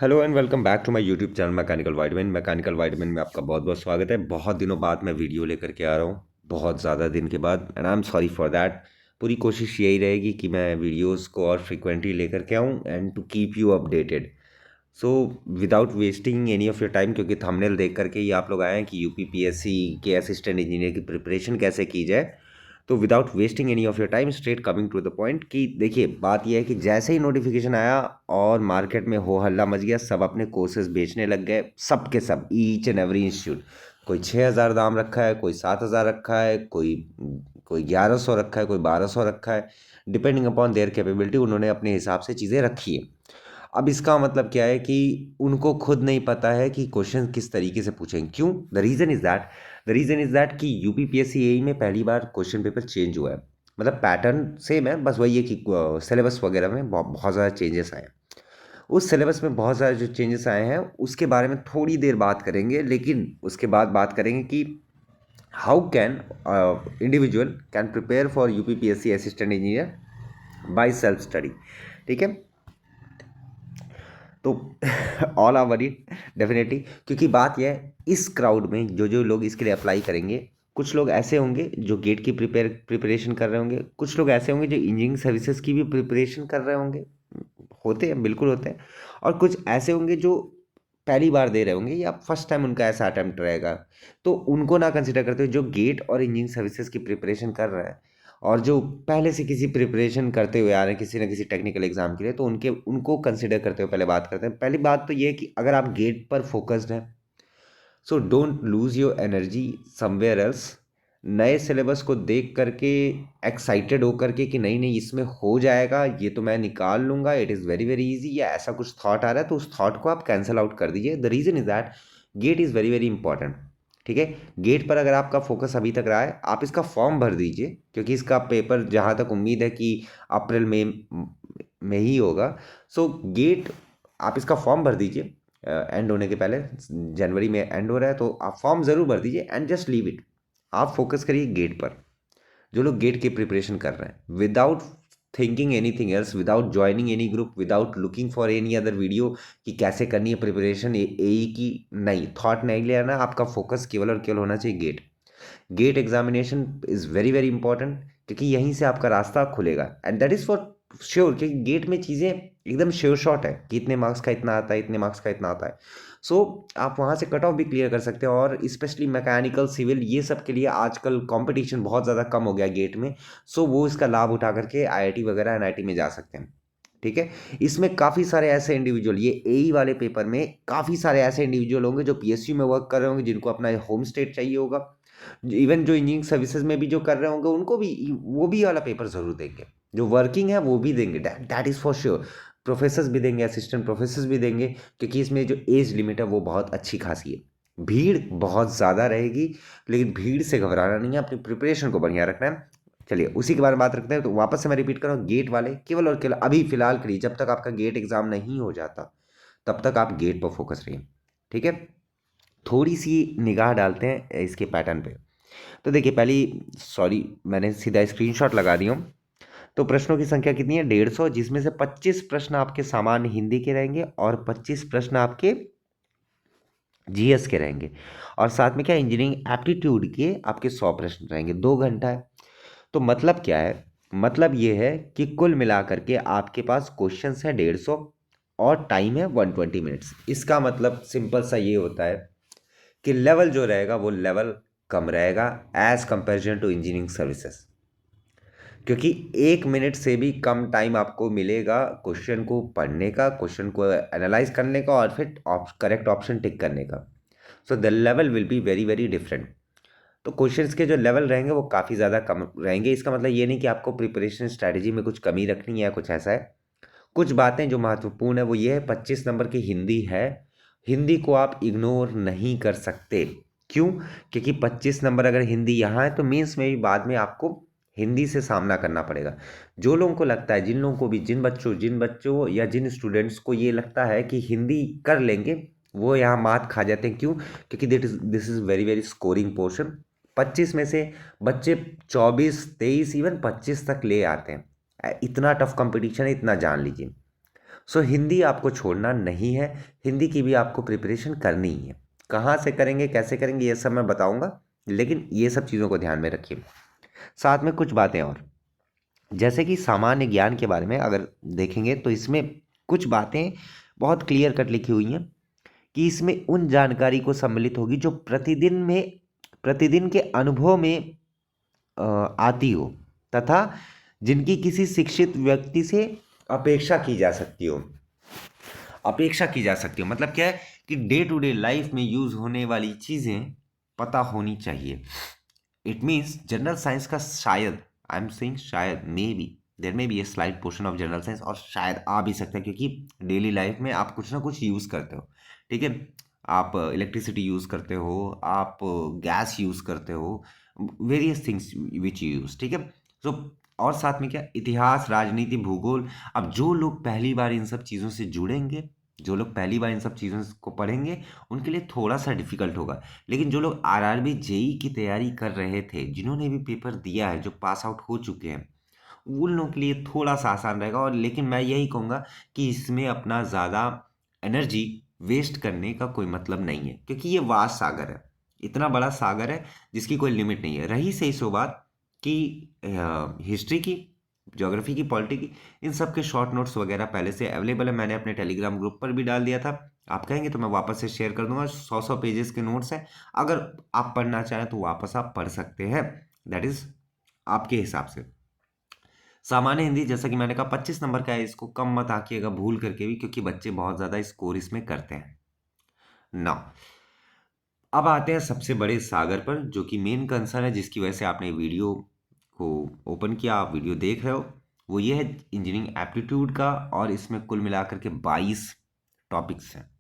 Hello and welcome back to my YouTube channel mechanical Whiteman में आपका बहुत बहुत स्वागत है। बहुत दिनों बाद मैं वीडियो लेकर के आ रहा हूँ, बहुत ज़्यादा दिन के बाद, and I am sorry for that. पूरी कोशिश यही रहेगी कि मैं वीडियोस को और फ्रिक्वेंटली लेकर के आऊँ and to keep you updated. So without wasting any of your time, क्योंकि थंबनेल देख करके ही आप लोग आए हैं कि यूपीपीएससी के असिस्टेंट इंजीनियर की प्रिपरेशन कैसे की जाए। तो without wasting any of your time, straight coming to the point कि देखिए, बात यह है कि जैसे ही नोटिफिकेशन आया और मार्केट में हो हल्ला मच गया, सब अपने कोर्सेज बेचने लग गए, सब के सब, ईच एंड एवरी इंस्टीट्यूट। कोई 6,000 दाम रखा है, कोई 7,000 रखा है, कोई कोई 1100 रखा है, कोई 1200 रखा है। डिपेंडिंग अपॉन देयर कैपेबिलिटी उन्होंने अपने हिसाब से चीज़ें रखी है। अब इसका मतलब क्या है कि उनको खुद नहीं पता है कि क्वेश्चन किस तरीके से पूछेंगे। क्यों? द रीज़न इज़ दैट कि यूपीपीएससी एई में पहली बार क्वेश्चन पेपर चेंज हुआ है। मतलब पैटर्न सेम है, बस वही है कि सिलेबस वगैरह में बहुत ज़्यादा चेंजेस आए हैं। उस सिलेबस में बहुत ज़्यादा जो चेंजेस आए हैं उसके बारे में थोड़ी देर बात करेंगे, लेकिन उसके बाद बात करेंगे कि how can individual can prepare for UPPSC assistant engineer by self study. ठीक है, तो ऑल आर वरीड डेफिनेटली, क्योंकि बात यह है इस क्राउड में जो जो लोग इसके लिए अप्लाई करेंगे, कुछ लोग ऐसे होंगे जो गेट की प्रिपरेशन कर रहे होंगे, कुछ लोग ऐसे होंगे जो इंजीनियरिंग सर्विसेज की भी प्रिपरेशन कर रहे होंगे, होते हैं, बिल्कुल होते हैं। और कुछ ऐसे होंगे जो पहली बार दे रहे होंगे या फर्स्ट टाइम उनका ऐसा अटेम्प्ट रहेगा। तो उनको ना कंसिडर करते हुए जो गेट और इंजीनियरिंग सर्विसेज की प्रिपरेशन कर रहे हैं और जो पहले से किसी प्रिपरेशन करते हुए आ रहे हैं किसी न किसी टेक्निकल एग्जाम के लिए, तो उनको कंसिडर करते हुए पहले बात करते हैं। पहली बात तो ये है कि अगर आप गेट पर फोकस्ड हैं, so don't lose your energy somewhere else. नए सिलेबस को देख करके एक्साइटेड होकर के कि नहीं नहीं इसमें हो जाएगा, ये तो मैं निकाल लूंगा, it is very very easy, या ऐसा कुछ थॉट आ रहा है तो उस थॉट को आप कैंसिल आउट कर दीजिए। The reason is that get is very very important. ठीक है, गेट पर अगर आपका फोकस अभी तक रहा है, आप इसका फॉर्म भर दीजिए, क्योंकि इसका पेपर जहाँ तक उम्मीद है कि अप्रैल में ही होगा। सो गेट, आप इसका फॉर्म भर दीजिए। एंड होने के पहले, जनवरी में एंड हो रहा है, तो आप फॉर्म ज़रूर भर दीजिए एंड जस्ट लीव इट। आप फोकस करिए गेट पर। जो लोग गेट की प्रिपरेशन कर रहे हैं, without thinking anything else, without joining any group, without looking for any other video कि कैसे करनी है प्रिपरेशन एई की, नहीं, थॉट नहीं ले आना। आपका फोकस केवल और केवल होना चाहिए GATE. GATE examination is very very important, क्योंकि यहीं से आपका रास्ता खुलेगा and that is for sure, क्योंकि गेट में चीज़ें एकदम श्योर शॉट है कि इतने मार्क्स का इतना आता है, इतने मार्क्स का इतना आता है। सो आप वहाँ से कट ऑफ भी क्लियर कर सकते हो। और स्पेशली मैकेनिकल, सिविल, ये सब के लिए आजकल कंपटीशन बहुत ज़्यादा कम हो गया गेट में। सो वो इसका लाभ उठा करके आईआईटी वगैरह एनआईटी में जा सकते हैं। ठीक है, इसमें काफ़ी सारे ऐसे इंडिविजुअल, ये एई वाले पेपर में काफ़ी सारे ऐसे इंडिविजुअल होंगे जो पीएसयू में वर्क कर रहे होंगे, जिनको अपना होम स्टेट चाहिए होगा। इवन जो इंजीनियरिंग सर्विसेज में भी जो कर रहे होंगे उनको भी वो भी वाला पेपर जरूर देंगे। जो वर्किंग है वो भी देंगे, that is for sure. Professors भी देंगे, असिस्टेंट प्रोफेसर्स भी देंगे, क्योंकि इसमें जो एज लिमिट है वो बहुत अच्छी खासी है। भीड़ बहुत ज़्यादा रहेगी, लेकिन भीड़ से घबराना नहीं है, अपनी प्रिपरेशन को बढ़िया रखना है। चलिए उसी के बारे में बात रखते हैं। तो वापस से मैं रिपीट कर रहा हूँ, गेट वाले केवल और केवल अभी फिलहाल के लिए, जब तक आपका गेट एग्जाम नहीं हो जाता तब तक आप गेट पर फोकस रहिए। ठीक है, थोड़ी सी निगाह डालते हैं इसके पैटर्न पे। तो देखिए, पहली, सॉरी, मैंने सीधा स्क्रीनशॉट लगा दिया हूँ। तो प्रश्नों की संख्या कितनी है? 150, जिसमें से 25 प्रश्न आपके सामान्य हिंदी के रहेंगे और 25 प्रश्न आपके जीएस के रहेंगे। और साथ में क्या, इंजीनियरिंग एप्टीट्यूड के आपके 100 प्रश्न रहेंगे। 2 घंटा है। तो मतलब क्या है? मतलब ये है कि कुल मिलाकर के आपके पास क्वेश्चंस है 150 और टाइम है 120 मिनट्स। इसका मतलब सिंपल सा ये होता है कि लेवल जो रहेगा वो लेवल कम रहेगा as comparison to engineering services, क्योंकि 1 मिनट से भी कम टाइम आपको मिलेगा क्वेश्चन को पढ़ने का, क्वेश्चन को एनालाइज करने का और फिर करेक्ट ऑप्शन टिक करने का। So the level will be very very different. तो क्वेश्चंस के जो लेवल रहेंगे वो काफ़ी ज़्यादा कम रहेंगे। इसका मतलब ये नहीं कि आपको प्रिपरेशन स्ट्रैटेजी में कुछ कमी रखनी है या कुछ ऐसा है। कुछ बातें जो महत्वपूर्ण है वो ये है, 25 नंबर की हिंदी है। हिंदी को आप इग्नोर नहीं कर सकते। क्यों? क्योंकि 25 नंबर अगर हिंदी यहाँ है तो मीन्स में भी बाद में आपको हिंदी से सामना करना पड़ेगा। जो लोगों को लगता है, जिन लोगों को भी, जिन बच्चों या जिन स्टूडेंट्स को ये लगता है कि हिंदी कर लेंगे, वो यहाँ मात खा जाते हैं। क्यों? क्योंकि this is very very scoring portion. 25 में से बच्चे 24, 23, इवन 25 तक ले आते हैं। इतना टफ कंपटीशन है, इतना जान लीजिए। सो हिंदी आपको छोड़ना नहीं है, हिंदी की भी आपको प्रिपरेशन करनी ही है। कहाँ से करेंगे, कैसे करेंगे, ये सब मैं बताऊंगा, लेकिन ये सब चीज़ों को ध्यान में रखिए। साथ में कुछ बातें और, जैसे कि सामान्य ज्ञान के बारे में अगर देखेंगे तो इसमें कुछ बातें बहुत क्लियर कट लिखी हुई हैं कि इसमें उन जानकारी को सम्मिलित होगी जो प्रतिदिन के अनुभव में आती हो, तथा जिनकी किसी शिक्षित व्यक्ति से अपेक्षा की जा सकती हो। अपेक्षा की जा सकती हो मतलब क्या है कि डे टू डे लाइफ में यूज होने वाली चीज़ें पता होनी चाहिए। इट मीन्स जनरल साइंस का शायद, आई एम सेइंग शायद, may be there maybe a slight portion of general science, और शायद आ भी सकता है क्योंकि डेली लाइफ में आप कुछ ना कुछ यूज़ करते हो, ठीक है। आप इलेक्ट्रिसिटी यूज़ करते हो, आप गैस यूज़ करते हो, various things which you use, ठीक है। तो और साथ में क्या, इतिहास, राजनीति, भूगोल। अब जो लोग पहली बार इन सब चीज़ों से जुड़ेंगे, जो लोग पहली बार इन सब चीज़ों को पढ़ेंगे, उनके लिए थोड़ा सा डिफिकल्ट होगा। लेकिन जो लोग आरआरबी जेई की तैयारी कर रहे थे, जिन्होंने भी पेपर दिया है, जो पास आउट हो चुके हैं, उन लोगों के लिए थोड़ा सा आसान रहेगा। और लेकिन मैं यही कहूँगा कि इसमें अपना ज़्यादा एनर्जी वेस्ट करने का कोई मतलब नहीं है, क्योंकि ये वास्ट सागर है, इतना बड़ा सागर है जिसकी कोई लिमिट नहीं है। रही सही सो बात कि हिस्ट्री की, ज्योग्राफी की, पॉलिटी की, इन सब के शॉर्ट नोट्स वगैरह पहले से अवेलेबल है, मैंने अपने टेलीग्राम ग्रुप पर भी डाल दिया था। आप कहेंगे तो मैं वापस से शेयर कर दूंगा। 100 पेजेस के नोट्स हैं, अगर आप पढ़ना चाहें तो वापस आप पढ़ सकते हैं, दैट इज आपके हिसाब से। सामान्य हिंदी, जैसा कि मैंने कहा 25 नंबर का है, इसको कम मत आंकिएगा भूल करके भी, क्योंकि बच्चे बहुत ज़्यादा स्कोर इसमें करते हैं ना। अब आते हैं सबसे बड़े सागर पर, जो कि मेन कंसर्न है, जिसकी वजह से आपने वीडियो को ओपन किया, आप वीडियो देख रहे हो। वो ये है इंजीनियरिंग एप्टीट्यूड का, और इसमें कुल मिलाकर के 22 टॉपिक्स हैं।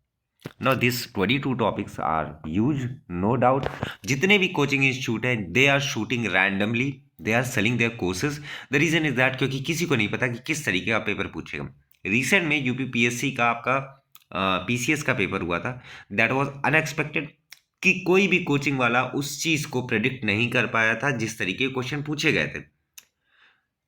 Now these 22 topics are huge, no doubt. जितने भी कोचिंग इंस्टीट्यूट हैं, they are shooting randomly, they are selling their courses. The reason is that क्योंकि किसी को नहीं पता कि किस तरीके का पेपर पूछेगा। रिसेंट में यूपी पीएससी का आपका पीसीएस का पेपर हुआ था, दैट वाज अनएक्सपेक्टेड, कि कोई भी कोचिंग वाला उस चीज को प्रेडिक्ट नहीं कर पाया था जिस तरीके के क्वेश्चन पूछे गए थे,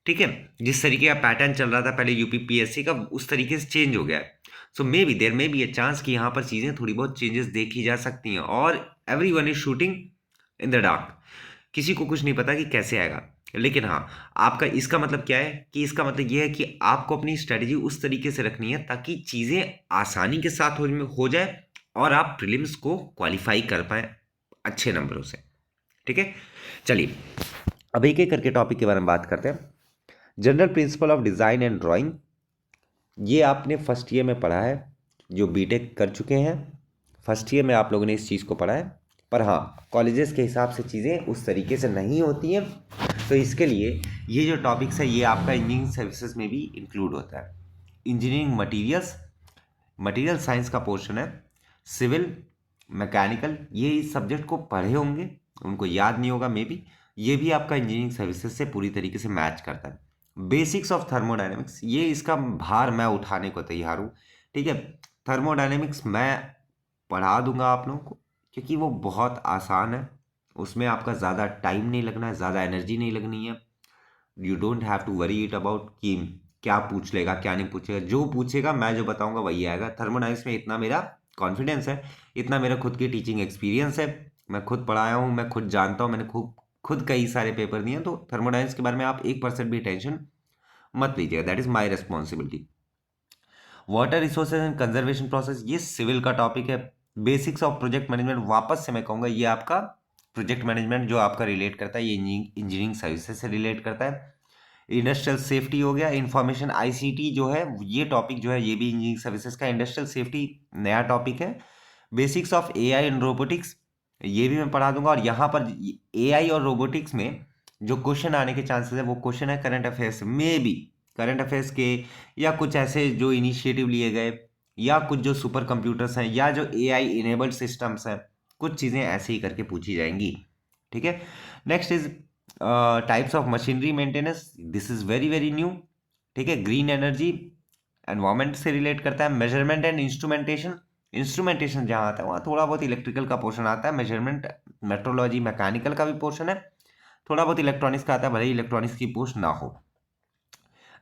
ठीक है। जिस तरीके का पैटर्न चल रहा था पहले यूपी पीएससी का, उस तरीके से चेंज हो गया है। So maybe there maybe a chance कि यहाँ पर चीज़ें थोड़ी बहुत चेंजेस देखी जा सकती हैं, और every one is shooting in the dark, किसी को कुछ नहीं पता कि कैसे आएगा। लेकिन हाँ, आपका इसका मतलब क्या है कि इसका मतलब यह है कि आपको अपनी स्ट्रेटेजी उस तरीके से रखनी है ताकि चीज़ें आसानी के साथ हो जाए, और आप प्रीलिम्स को क्वालिफाई कर पाए अच्छे नंबरों से, ठीक है। चलिए अब एक एक करके टॉपिक के बारे में बात करते हैं। General principle of design and drawing, ये आपने फर्स्ट ईयर में पढ़ा है, जो बीटेक कर चुके हैं फर्स्ट ईयर में आप लोगों ने इस चीज़ को पढ़ा है। पर हाँ, कॉलेजेस के हिसाब से चीज़ें उस तरीके से नहीं होती हैं, तो इसके लिए ये जो टॉपिक्स है ये आपका इंजीनियरिंग सर्विसेज में भी इंक्लूड होता है। इंजीनियरिंग मटेरियल साइंस का पोर्शन है, सिविल, मैकेनिकल, ये इस सब्जेक्ट को पढ़े होंगे, उनको याद नहीं होगा मे बी, ये भी आपका इंजीनियरिंग सर्विसेज से पूरी तरीके से मैच करता है। बेसिक्स ऑफ थर्मोडायनेमिक्स, ये इसका भार मैं उठाने को तैयार हूँ, ठीक है। थर्मोडायनेमिक्स मैं पढ़ा दूंगा आप लोगों को, क्योंकि वो बहुत आसान है, उसमें आपका ज़्यादा टाइम नहीं लगना है, ज़्यादा एनर्जी नहीं लगनी है। You don't have to worry it about कि क्या पूछ लेगा क्या नहीं पूछेगा, जो पूछेगा मैं जो बताऊंगा वही आएगा। थर्मोडायनेमिक्स में इतना मेरा कॉन्फिडेंस है, इतना मेरा खुद की टीचिंग एक्सपीरियंस है, मैं खुद पढ़ाया हूँ, मैं खुद जानता हूँ, मैंने खुद कई सारे पेपर दिए हैं, तो थर्मोडायनेमिक्स के बारे में आप 1% भी टेंशन मत लीजिएगा, that is my responsibility. Water resources and conservation process, ये सिविल का टॉपिक है। बेसिक्स ऑफ प्रोजेक्ट मैनेजमेंट, वापस से मैं कहूँगा ये आपका प्रोजेक्ट मैनेजमेंट जो आपका रिलेट करता है, ये इंजीनियरिंग सर्विसेज से रिलेट करता है। इंडस्ट्रियल सेफ्टी हो गया, इंफॉर्मेशन आईसीटी जो है ये टॉपिक जो है ये भी इंजीनियरिंग सर्विसेज का। इंडस्ट्रियल सेफ्टी नया टॉपिक है। Basics of AI and robotics, ये भी मैं पढ़ा दूंगा। और यहाँ पर एआई और रोबोटिक्स में जो क्वेश्चन आने के चांसेस है वो क्वेश्चन है करंट अफेयर्स में भी, करंट अफेयर्स के, या कुछ ऐसे जो इनिशिएटिव लिए गए, या कुछ जो सुपर कंप्यूटर्स हैं, या जो एआई इनेबल्ड सिस्टम्स हैं, कुछ चीज़ें ऐसे ही करके पूछी जाएंगी, ठीक है। Next is types of machinery maintenance, this is very very new, ठीक है। ग्रीन एनर्जी, एनवायरमेंट से रिलेट करता है। मेजरमेंट एंड इंस्ट्रूमेंटेशन, इंस्ट्रूमेंटेशन जहाँ आता है वहाँ थोड़ा बहुत इलेक्ट्रिकल का पोर्शन आता है। मेजरमेंट, मेट्रोलॉजी, मैकेनिकल का भी पोर्शन है, थोड़ा बहुत इलेक्ट्रॉनिक्स का आता है, भले ही इलेक्ट्रॉनिक्स की पोस्ट ना हो।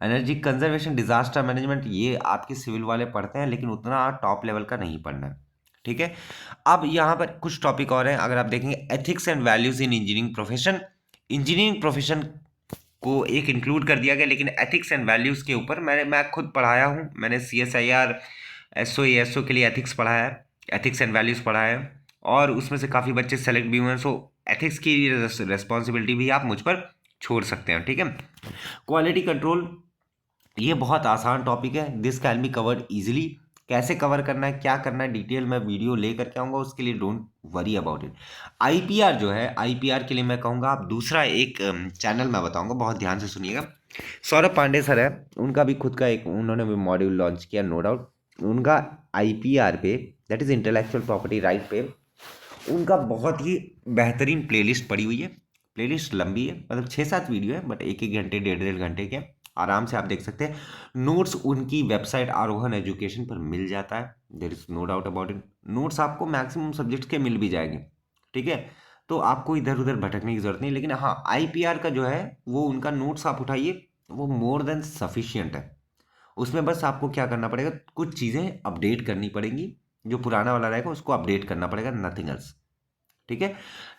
एनर्जी कंजर्वेशन, डिजास्टर मैनेजमेंट, ये आपके सिविल वाले पढ़ते हैं, लेकिन उतना टॉप लेवल का नहीं पढ़ना है, ठीक है। अब यहाँ पर कुछ टॉपिक और हैं, अगर आप देखेंगे ethics and values in engineering profession. Engineering profession को एक इंक्लूड कर दिया गया, लेकिन एथिक्स एंड वैल्यूज के ऊपर मैं खुद पढ़ाया हूँ। मैंने CSIR SO के लिए एथिक्स पढ़ा है, एथिक्स एंड वैल्यूज पढ़ा है, और उसमें से काफ़ी बच्चे सेलेक्ट भी हुए हैं। सो एथिक्स की रेस्पॉन्सिबिलिटी भी आप मुझ पर छोड़ सकते हैं, ठीक है। क्वालिटी कंट्रोल, ये बहुत आसान टॉपिक है, this can be covered easily. कैसे कवर करना है, क्या करना है, डिटेल में वीडियो लेकर के आऊँगा, उसके लिए don't worry about it. IPR जो है, IPR के लिए मैं कहूँगा आप दूसरा एक चैनल मैं बताऊँगा, बहुत ध्यान से सुनिएगा। सौरभ पांडे सर है, उनका भी खुद का एक, उन्होंने भी मॉड्यूल लॉन्च किया, नो डाउट। उनका IPR पे, that is intellectual property right पे, उनका बहुत ही बेहतरीन प्लेलिस्ट पड़ी हुई है। प्लेलिस्ट लंबी है, मतलब 6-7 वीडियो है, बट 1-1 घंटे 1.5-1.5 घंटे के आराम से आप देख सकते हैं। नोट्स उनकी वेबसाइट आरोहन एजुकेशन पर मिल जाता है, there is no doubt about it. Notes आपको मैक्सिमम सब्जेक्ट्स के मिल भी जाएंगे, ठीक है। तो आपको इधर उधर भटकने की जरूरत नहीं, लेकिन हाँ IPR का जो है वो उनका नोट्स आप उठाइए, वो मोर देन सफिशियंट है। उसमें बस आपको क्या करना पड़ेगा, कुछ चीज़ें अपडेट करनी पड़ेंगी, जो पुराना वाला रहेगा उसको अपडेट करना पड़ेगा, नथिंग एल्स, ठीक है।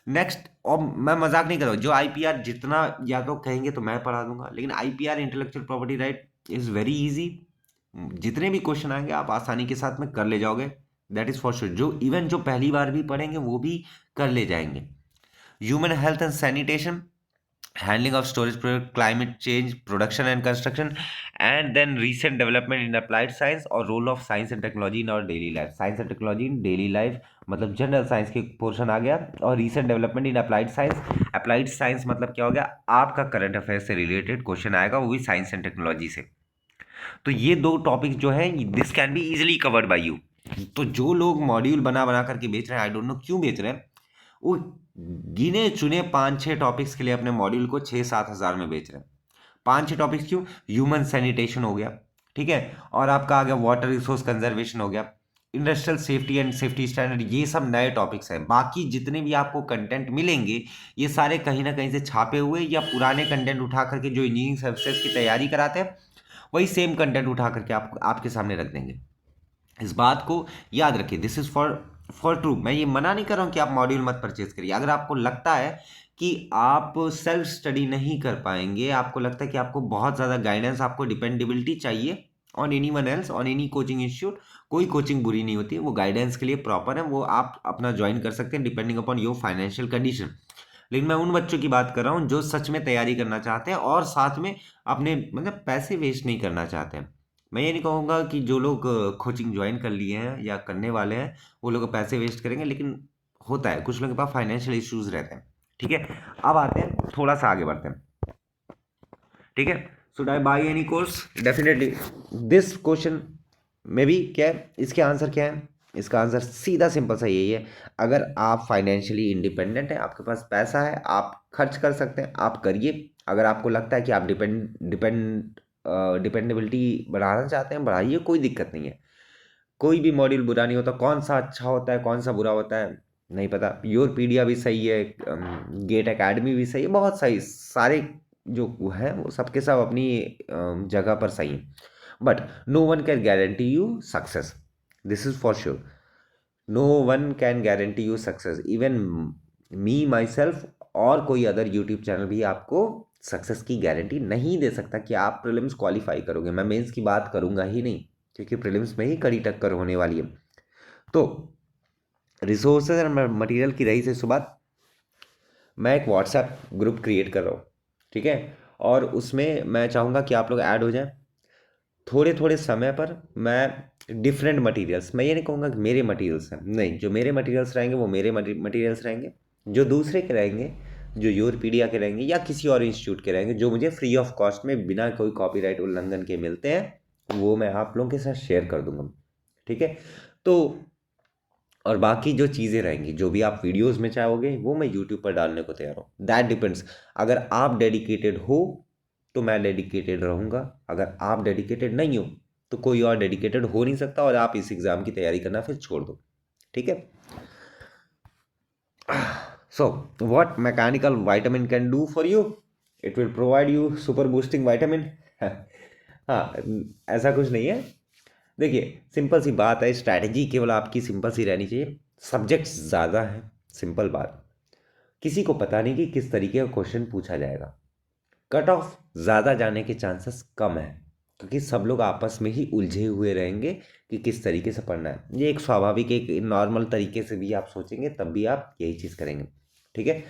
नेक्स्ट, और मैं मजाक नहीं कर रहा हूँ, जो IPR जितना या तो कहेंगे तो मैं पढ़ा दूंगा, लेकिन IPR intellectual property right is very easy. जितने भी क्वेश्चन आएंगे आप आसानी के साथ में कर ले जाओगे, दैट इज फॉर श्योर। जो इवन जो पहली बार भी पढ़ेंगे वो भी कर ले जाएंगे। Human health and sanitation, handling of storage product, climate change, production and construction, and then recent development in applied science और role of science and technology in our daily life। science and technology in daily life मतलब general science के portion आ गया, और recent development in applied science. Applied science मतलब क्या हो गया, आपका करंट अफेयर से रिलेटेड क्वेश्चन आएगा, वो भी साइंस एंड टेक्नोलॉजी से। तो ये दो टॉपिक जो है, this can be easily covered by you. तो जो लोग मॉड्यूल बना बना करके बेच रहे हैं, आई डोंट नो क्यों बेच रहे हैं, वो गिने चुने 5-6 टॉपिक्स के लिए अपने मॉड्यूल को 6-7 हज़ार में बेच रहे हैं। 5-6 टॉपिक्स क्यों, ह्यूमन सैनिटेशन हो गया, ठीक है, और आपका आ गया वाटर रिसोर्स कंजर्वेशन हो गया, industrial safety and safety standard, ये सब नए टॉपिक्स हैं। बाकी जितने भी आपको कंटेंट मिलेंगे, ये सारे कहीं ना कहीं से छापे हुए या पुराने कंटेंट उठा करके जो इंजीनियरिंग सर्विसेज की तैयारी कराते हैं, वही सेम कंटेंट उठा करके आपके सामने रख देंगे। इस बात को याद रखिए, दिस इज फॉर ट्रू। मैं ये मना नहीं कर रहा हूँ कि आप मॉड्यूल मत परचेज करिए। अगर आपको लगता है कि आप सेल्फ स्टडी नहीं कर पाएंगे, आपको लगता है कि आपको बहुत ज़्यादा गाइडेंस, आपको डिपेंडेबिलिटी चाहिए on any one else, on any coaching institute, कोई कोचिंग बुरी नहीं होती है, वो गाइडेंस के लिए प्रॉपर है, वो आप अपना ज्वाइन कर सकते हैं depending upon your financial condition. लेकिन मैं उन बच्चों की बात कर रहा हूँ जो सच में तैयारी करना चाहते हैं और साथ में अपने मतलब पैसे वेस्ट नहीं करना चाहते हैं। मैं ये नहीं कहूँगा कि जो लोग कोचिंग ज्वाइन कर लिए हैं या करने वाले हैं वो लोग पैसे वेस्ट करेंगे, लेकिन होता है कुछ लोगों के पास फाइनेंशियल इश्यूज रहते हैं, ठीक है। अब आते हैं, थोड़ा सा आगे बढ़ते हैं, ठीक है। Should I by any course, definitely this question में भी क्या है, इसके आंसर क्या है, इसका आंसर सीधा सिंपल सा यही है। अगर आप फाइनेंशियली इंडिपेंडेंट हैं, आपके पास पैसा है, आप खर्च कर सकते हैं, आप करिए। अगर आपको लगता है कि आप डिपेंडेबिलिटी बढ़ाना चाहते हैं, बढ़ाइए, कोई दिक्कत नहीं है। कोई भी मॉड्यूल बुरा नहीं होता, कौन सा अच्छा होता है कौन सा बुरा होता है नहीं पता। योरपीडिया भी सही है, गेट एकेडमी भी सही है, बहुत सही, सारे जो है वो सबके सब अपनी जगह पर सही है। But no one can guarantee you success, this is for sure. No one can guarantee you success, even me myself और कोई अदर यूट्यूब चैनल भी आपको सक्सेस की गारंटी नहीं दे सकता कि आप प्रीलिम्स क्वालिफाई करोगे। मैं मेंस की बात करूंगा ही नहीं, क्योंकि प्रीलिम्स में ही कड़ी टक्कर होने वाली है। तो रिसोर्सेज एंड मटेरियल की रही से सुबात, मैं एक व्हाट्सएप ग्रुप क्रिएट कर रहा हूँ, ठीक है, और उसमें मैं चाहूँगा कि आप लोग ऐड हो जाएं। थोड़े थोड़े समय पर मैं डिफरेंट मटेरियल्स, मैं ये नहीं कहूँगा कि मेरे मटेरियल्स हैं, नहीं, जो मेरे मटेरियल्स रहेंगे वो मेरे मटेरियल्स रहेंगे, जो दूसरे के रहेंगे, जो योरपीडिया के रहेंगे या किसी और इंस्टीट्यूट के रहेंगे, जो मुझे फ्री ऑफ कॉस्ट में बिना कोई कॉपीराइट उल्लंघन के मिलते हैं, वो मैं आप लोगों के साथ शेयर कर दूंगा, ठीक है। तो और बाकी जो चीज़ें रहेंगी, जो भी आप वीडियोस में चाहोगे, वो मैं यूट्यूब पर डालने को तैयार हूँ, दैट डिपेंड्स। अगर आप डेडिकेटेड हो तो मैं डेडिकेटेड रहूँगा, अगर आप डेडिकेटेड नहीं हो तो कोई और डेडिकेटेड हो नहीं सकता, और आप इस एग्ज़ाम की तैयारी करना फिर छोड़ दो, ठीक है। So what mechanical vitamin can do for you, it will provide you super boosting vitamin हाँ, ऐसा कुछ नहीं है। देखिए सिंपल सी बात है, स्ट्रैटेजी केवल आपकी सिंपल सी रहनी चाहिए। सब्जेक्ट्स ज़्यादा हैं, सिंपल बात। किसी को पता नहीं कि किस तरीके का क्वेश्चन पूछा जाएगा। कट ऑफ ज़्यादा जाने के चांसेस कम है, क्योंकि सब लोग आपस में ही उलझे हुए रहेंगे कि किस तरीके से पढ़ना है। ये एक स्वाभाविक, एक नॉर्मल तरीके से भी आप सोचेंगे तब भी आप यही चीज़ करेंगे। ठीक है।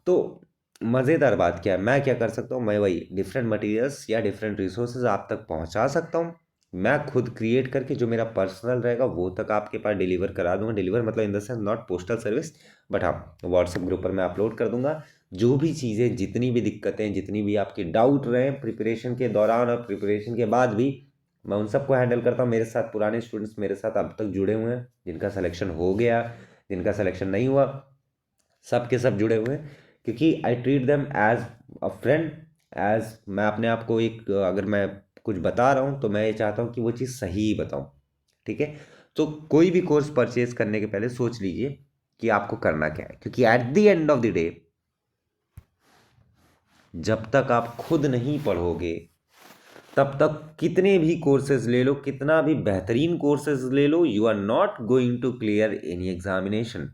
तो मज़ेदार बात क्या है, मैं क्या कर सकता हूँ, मैं वही डिफरेंट मटेरियल्स या डिफरेंट रिसोर्सेज आप तक पहुँचा सकता हूँ। मैं खुद क्रिएट करके जो मेरा पर्सनल रहेगा वो तक आपके पास डिलीवर करा दूंगा। डिलीवर मतलब in the sense not postal service, but हाँ व्हाट्सएप ग्रुप पर मैं अपलोड कर दूंगा। जो भी चीज़ें, जितनी भी दिक्कतें, जितनी भी आपकी डाउट रहे प्रिपरेशन के दौरान और प्रिपरेशन के बाद भी, मैं उन सबको हैंडल करता हूँ। मेरे साथ पुराने स्टूडेंट्स मेरे साथ अब तक जुड़े हुए हैं, जिनका सिलेक्शन हो गया, जिनका सिलेक्शन नहीं हुआ, सब के सब जुड़े हुए हैं। क्योंकि I treat them as a friend, as मैं अपने आप को एक, अगर मैं कुछ बता रहा हूँ तो मैं ये चाहता हूँ कि वो चीज़ सही ही बताऊँ। ठीक है। तो कोई भी कोर्स परचेज करने के पहले सोच लीजिए कि आपको करना क्या है, क्योंकि at the end of the day जब तक आप खुद नहीं पढ़ोगे तब तक कितने भी कोर्सेज ले लो, कितना भी बेहतरीन कोर्सेज ले लो, you are not going to clear any examination.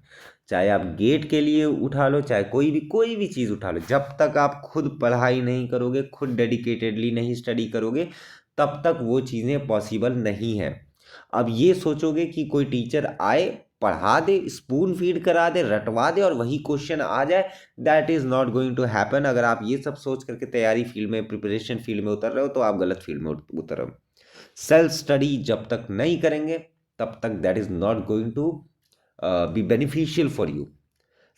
चाहे आप गेट के लिए उठा लो, चाहे कोई भी चीज़ उठा लो, जब तक आप खुद पढ़ाई नहीं करोगे, खुद डेडिकेटेडली नहीं स्टडी करोगे, तब तक वो चीज़ें पॉसिबल नहीं है। अब ये सोचोगे कि कोई टीचर आए, पढ़ा दे, स्पून फीड करा दे, रटवा दे और वही क्वेश्चन आ जाए, that is not going to happen. अगर आप ये सब सोच करके तैयारी फील्ड में, प्रिपरेशन फील्ड में उतर रहे हो तो आप गलत फील्ड में उतर रहे हो। सेल्फ स्टडी जब तक नहीं करेंगे तब तक that is not going to be beneficial for you.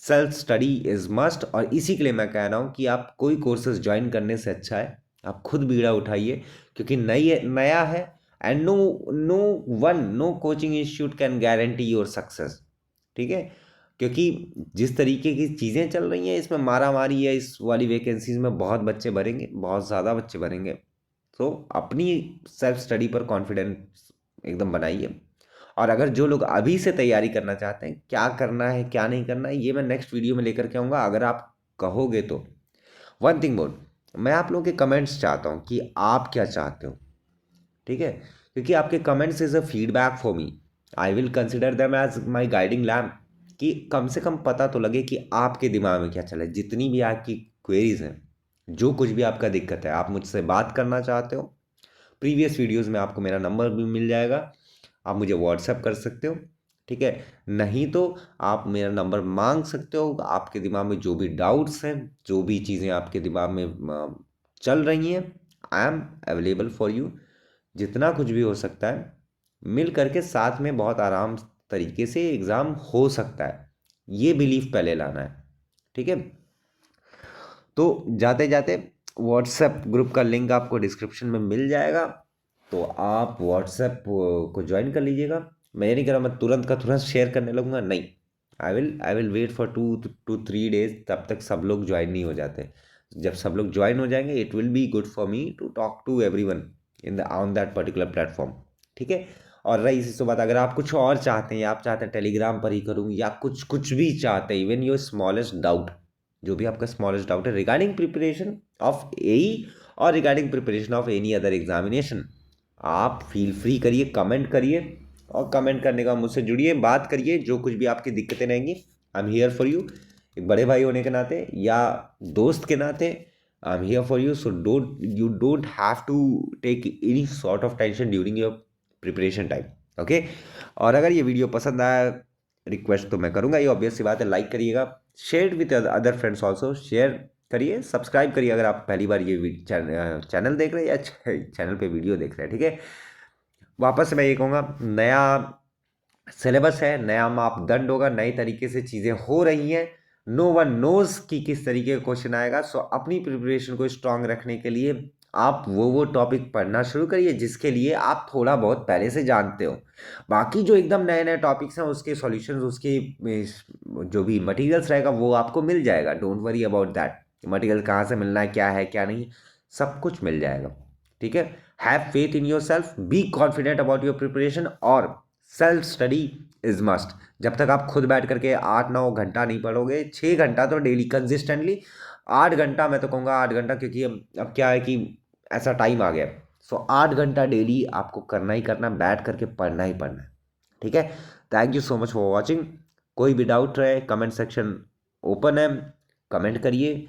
Self study is must, और इसी के लिए मैं कह रहा हूँ कि आप कोई कोर्सेज ज्वाइन करने से अच्छा है आप खुद बीड़ा उठाइए, क्योंकि नया है। And no no coaching institute can guarantee your success. ठीक है। क्योंकि जिस तरीके की चीज़ें चल रही हैं, इसमें मारा मारी है, इस वाली वैकेंसीज में बहुत बच्चे भरेंगे, बहुत ज़्यादा बच्चे भरेंगे। तो अपनी सेल्फ स्टडी पर कॉन्फिडेंस एकदम बनाइए। और अगर जो लोग अभी से तैयारी करना चाहते हैं, क्या करना है क्या नहीं करना है, ये मैं नेक्स्ट वीडियो में लेकर के आऊँगा, अगर आप कहोगे तो। वन थिंग मोर, मैं आप लोगों के कमेंट्स चाहता हूँ कि आप क्या चाहते हो। ठीक है। क्योंकि आपके comments is a feedback for me, I will consider them as my guiding lamp, कि कम से कम पता तो लगे कि आपके दिमाग में क्या चल रहा है। जितनी भी आपकी क्वेरीज हैं, जो कुछ भी आपका दिक्कत है, आप मुझसे बात करना चाहते हो, प्रीवियस वीडियोस में आपको मेरा नंबर भी मिल जाएगा, आप मुझे व्हाट्सएप कर सकते हो। ठीक है। नहीं तो आप मेरा नंबर मांग सकते हो। आपके दिमाग में जो भी डाउट्स हैं, जो भी चीज़ें आपके दिमाग में चल रही हैं, I am available for you. जितना कुछ भी हो सकता है, मिल करके साथ में बहुत आराम तरीके से एग्ज़ाम हो सकता है, ये बिलीफ पहले लाना है। ठीक है। तो जाते जाते व्हाट्सएप ग्रुप का लिंक आपको डिस्क्रिप्शन में मिल जाएगा, तो आप व्हाट्सएप को ज्वाइन कर लीजिएगा। मैं ये नहीं कह रहा मैं तुरंत का तुरंत शेयर करने लगूंगा, नहीं। I will wait for 2 to 3 days, तब तक सब लोग ज्वाइन नहीं हो जाते। जब सब लोग ज्वाइन हो जाएंगे, it will be good for me to talk to everyone in the on that particular platform. ठीक है। और रही इसी से बात, अगर आप कुछ और चाहते हैं, या आप चाहते हैं टेलीग्राम पर ही करूँ, या कुछ कुछ भी चाहते हैं, इवन योर स्मॉलेस्ट डाउट, जो भी आपका स्मॉलेस्ट डाउट है रिगार्डिंग प्रिपरेशन ऑफ एई और regarding preparation of any other examination, आप फील फ्री करिए, कमेंट करिए। और कमेंट करने का मुझसे जुड़िए, बात करिए, जो कुछ भी आपकी दिक्कतें रहेंगी, आई एम हियर फॉर यू। एक बड़े भाई होने के नाते या दोस्त के नाते I am here for you. So don't have to take any sort of tension during your preparation time. Okay. और अगर ये वीडियो पसंद आया, रिक्वेस्ट तो मैं करूँगा, ये ऑब्वियस सी बात है, लाइक करिएगा, share with other friends also, share करिए, सब्सक्राइब करिए अगर आप पहली बार ये चैनल देख रहे हैं या चैनल पे वीडियो देख रहे हैं। ठीक है। वापस से मैं ये कहूँगा, नया सिलेबस है, नया मापदंड होगा, नए तरीके से चीज़ें हो रही हैं, नो वन नोज कि किस तरीके का क्वेश्चन आएगा। सो अपनी प्रिपरेशन को स्ट्रांग रखने के लिए आप वो टॉपिक पढ़ना शुरू करिए जिसके लिए आप थोड़ा बहुत पहले से जानते हो। बाकी जो एकदम नए नए टॉपिक्स हैं, उसके सॉल्यूशंस, उसके जो भी मटेरियल्स रहेगा वो आपको मिल जाएगा। Don't worry about that, material कहाँ से मिलना है क्या नहीं, सब कुछ मिल जाएगा। ठीक है। Have faith in your self, be confident about your preparation, और सेल्फ स्टडी इज मस्ट। जब तक आप खुद बैठ करके 8-9 घंटा नहीं पढ़ोगे, 6 घंटा तो डेली कंसिस्टेंटली, 8 घंटा, मैं तो कहूँगा 8 घंटा, क्योंकि अब क्या है कि ऐसा टाइम आ गया। सो 8 घंटा डेली आपको करना ही करना, बैठ करके पढ़ना ही पढ़ना है। ठीक है, thank you so much for watching. कोई भी डाउट रहे कमेंट सेक्शन ओपन है, कमेंट करिए।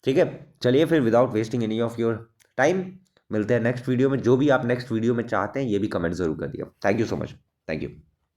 ठीक है, चलिए फिर without wasting any of your time मिलते हैं नेक्स्ट वीडियो में। जो भी आप नेक्स्ट वीडियो में चाहते हैं ये भी कमेंट जरूर कर दिया। Thank you so much, thank you.